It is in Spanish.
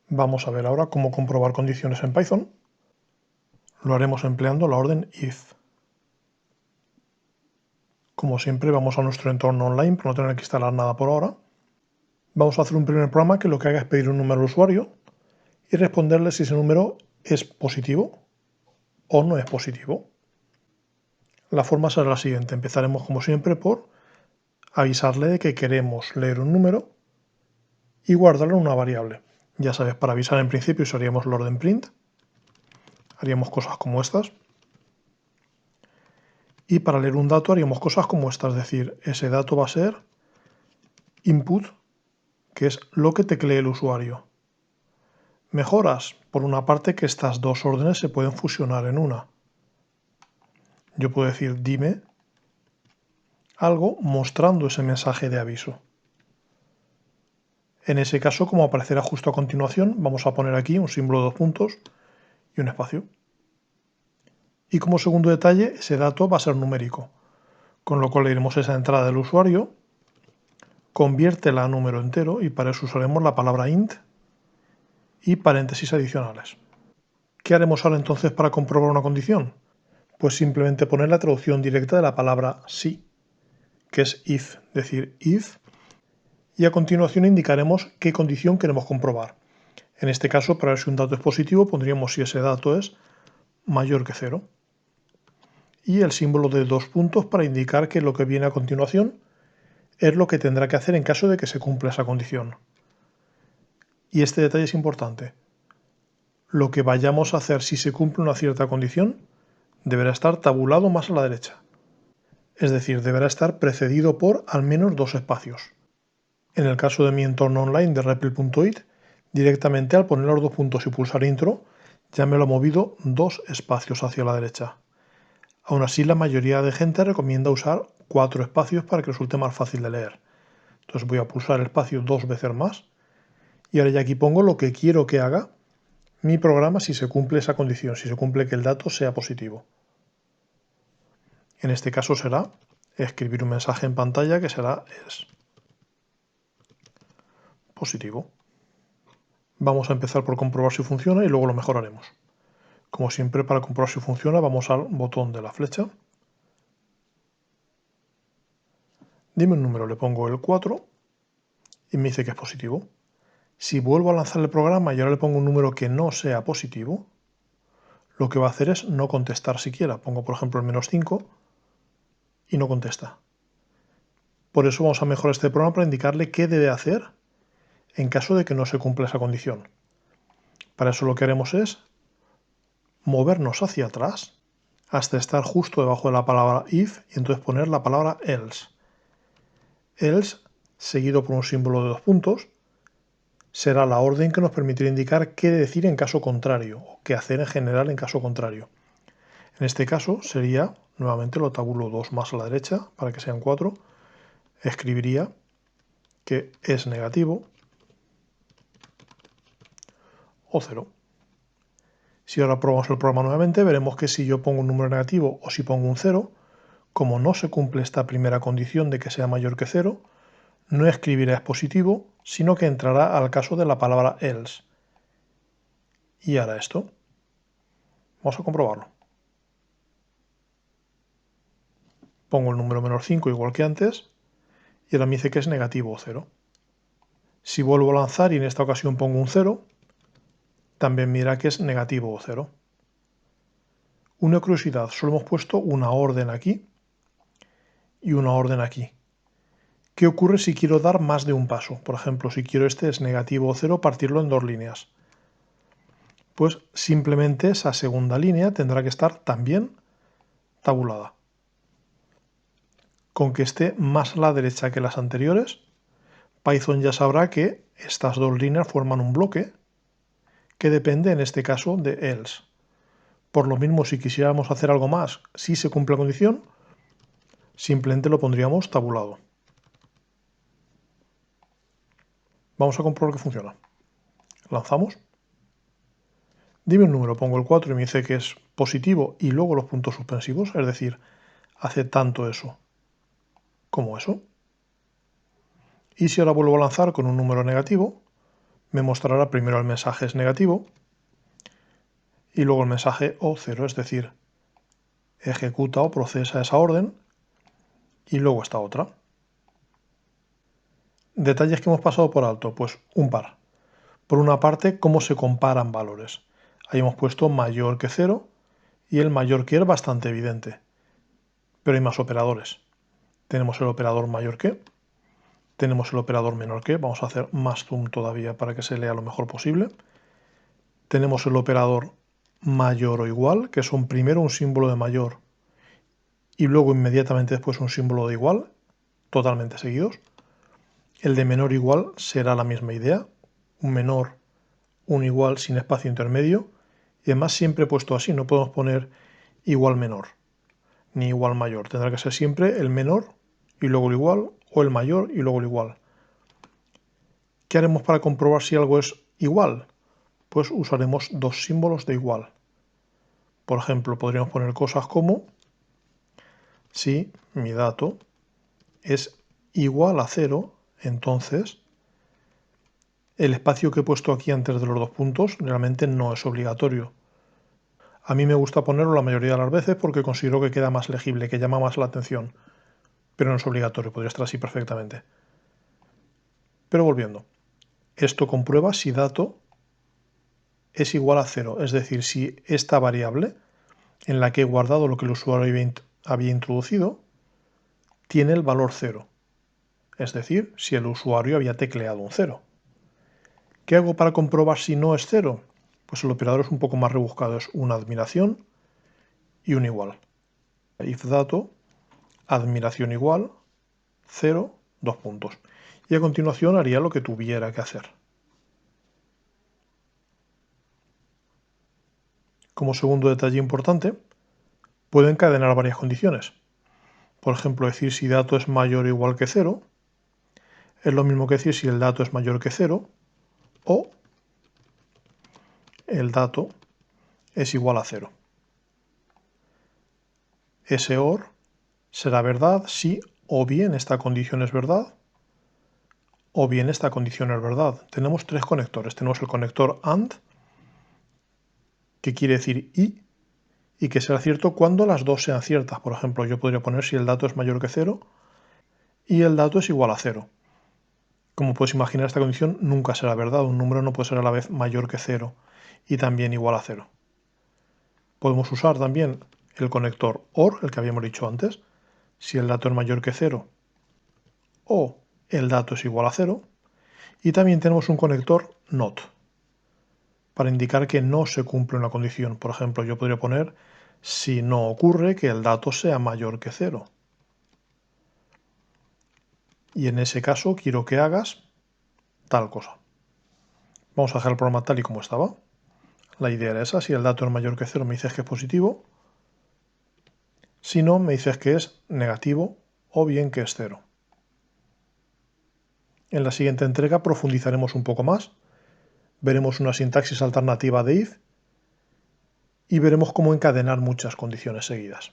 Vamos a ver ahora cómo comprobar condiciones en Python. Lo haremos empleando la orden if. Como siempre, vamos a nuestro entorno online para no tener que instalar nada por ahora. Vamos a hacer un primer programa que lo que haga es pedir un número al usuario y responderle si ese número es positivo o no es positivo. La forma será la siguiente. Empezaremos como siempre por avisarle de que queremos leer un número y guardarlo en una variable. Ya sabes, para avisar en principio usaríamos la orden print. Haríamos cosas como estas. Y para leer un dato haríamos cosas como estas, es decir, ese dato va a ser input, que es lo que teclee el usuario. Mejoras, por una parte, que estas dos órdenes se pueden fusionar en una. Yo puedo decir dime algo mostrando ese mensaje de aviso. En ese caso, como aparecerá justo a continuación, vamos a poner aquí un símbolo de 2 puntos y un espacio. Y como segundo detalle, ese dato va a ser numérico, con lo cual leeremos esa entrada del usuario, conviértela a número entero y para eso usaremos la palabra int y paréntesis adicionales. ¿Qué haremos ahora entonces para comprobar una condición? Pues simplemente poner la traducción directa de la palabra si, que es if, decir if, y a continuación indicaremos qué condición queremos comprobar. En este caso, para ver si un dato es positivo, pondríamos si ese dato es mayor que 0. Y el símbolo de 2 puntos para indicar que lo que viene a continuación es lo que tendrá que hacer en caso de que se cumpla esa condición. Y este detalle es importante. Lo que vayamos a hacer si se cumple una cierta condición deberá estar tabulado más a la derecha. Es decir, deberá estar precedido por al menos 2 espacios. En el caso de mi entorno online de REPL.it, directamente al poner los 2 puntos y pulsar intro, ya me lo ha movido 2 espacios hacia la derecha. Aún así, la mayoría de gente recomienda usar 4 espacios para que resulte más fácil de leer. Entonces voy a pulsar el espacio 2 veces más y ahora ya aquí pongo lo que quiero que haga mi programa si se cumple esa condición, si se cumple que el dato sea positivo. En este caso será escribir un mensaje en pantalla que será es positivo. Vamos a empezar por comprobar si funciona y luego lo mejoraremos. Como siempre, para comprobar si funciona, vamos al botón de la flecha. Dime un número, le pongo el 4 y me dice que es positivo. Si vuelvo a lanzar el programa y ahora le pongo un número que no sea positivo, lo que va a hacer es no contestar siquiera. Pongo, por ejemplo, el -5 y no contesta. Por eso vamos a mejorar este programa para indicarle qué debe hacer en caso de que no se cumpla esa condición. Para eso lo que haremos es movernos hacia atrás hasta estar justo debajo de la palabra if y entonces poner la palabra else. Else, seguido por un símbolo de 2 puntos, será la orden que nos permitirá indicar qué decir en caso contrario o qué hacer en general en caso contrario. En este caso sería, nuevamente lo tabulo 2 más a la derecha para que sean 4, escribiría que es negativo o 0. Si ahora probamos el programa nuevamente, veremos que si yo pongo un número negativo o si pongo un 0, como no se cumple esta primera condición de que sea mayor que 0, no escribirá es positivo, sino que entrará al caso de la palabra else. Y hará esto. Vamos a comprobarlo. Pongo el número -5 igual que antes y ahora me dice que es negativo o 0. Si vuelvo a lanzar y en esta ocasión pongo un 0, también me dirá que es negativo o 0. Una curiosidad, solo hemos puesto una orden aquí y una orden aquí. ¿Qué ocurre si quiero dar más de un paso? Por ejemplo, si quiero este es negativo o 0, partirlo en 2 líneas. Pues simplemente esa segunda línea tendrá que estar también tabulada. Con que esté más a la derecha que las anteriores, Python ya sabrá que estas 2 líneas forman un bloque que depende en este caso de else. Por lo mismo, si quisiéramos hacer algo más, si se cumple la condición, simplemente lo pondríamos tabulado. Vamos a comprobar que funciona. Lanzamos. Dime un número, pongo el 4 y me dice que es positivo y luego los puntos suspensivos, es decir, hace tanto eso como eso. Y si ahora vuelvo a lanzar con un número negativo, me mostrará primero el mensaje es negativo y luego el mensaje O0, es decir, ejecuta o procesa esa orden y luego esta otra. Detalles que hemos pasado por alto, pues un par. Por una parte, cómo se comparan valores. Ahí hemos puesto mayor que 0 y el mayor que es bastante evidente. Pero hay más operadores. Tenemos el operador mayor que, tenemos el operador menor que, vamos a hacer más zoom todavía para que se lea lo mejor posible. Tenemos el operador mayor o igual, que son primero un símbolo de mayor y luego inmediatamente después un símbolo de igual, totalmente seguidos. El de menor igual será la misma idea, un menor, un igual sin espacio intermedio, y además siempre puesto así, no podemos poner igual menor, ni igual mayor, tendrá que ser siempre el menor y luego el igual, o el mayor y luego el igual. ¿Qué haremos para comprobar si algo es igual? Pues usaremos dos símbolos de igual. Por ejemplo, podríamos poner cosas como si mi dato es igual a 0, entonces el espacio que he puesto aquí antes de los dos puntos realmente no es obligatorio. A mí me gusta ponerlo la mayoría de las veces porque considero que queda más legible, que llama más la atención, pero no es obligatorio, podría estar así perfectamente. Pero volviendo, esto comprueba si dato es igual a 0, es decir, si esta variable en la que he guardado lo que el usuario había introducido tiene el valor 0, es decir, si el usuario había tecleado un 0. ¿Qué hago para comprobar si no es 0? Pues el operador es un poco más rebuscado, es una admiración y un igual. If dato, admiración igual, 0, 2 puntos. Y a continuación haría lo que tuviera que hacer. Como segundo detalle importante, puedo encadenar varias condiciones. Por ejemplo, decir si dato es mayor o igual que 0, es lo mismo que decir si el dato es mayor que 0 o el dato es igual a 0. Ese OR será verdad si o bien esta condición es verdad o bien esta condición es verdad. Tenemos tres conectores. Tenemos el conector AND, que quiere decir y que será cierto cuando las dos sean ciertas. Por ejemplo, yo podría poner si el dato es mayor que 0 y el dato es igual a 0. Como puedes imaginar, esta condición nunca será verdad. Un número no puede ser a la vez mayor que 0 y también igual a 0. Podemos usar también el conector OR, el que habíamos dicho antes, si el dato es mayor que 0 o el dato es igual a 0. Y también tenemos un conector NOT, para indicar que no se cumple una condición. Por ejemplo, yo podría poner si no ocurre que el dato sea mayor que 0. Y en ese caso quiero que hagas tal cosa. Vamos a dejar el programa tal y como estaba. La idea era esa, si el dato es mayor que 0 me dices que es positivo, si no me dices que es negativo o bien que es 0. En la siguiente entrega profundizaremos un poco más, veremos una sintaxis alternativa de if y veremos cómo encadenar muchas condiciones seguidas.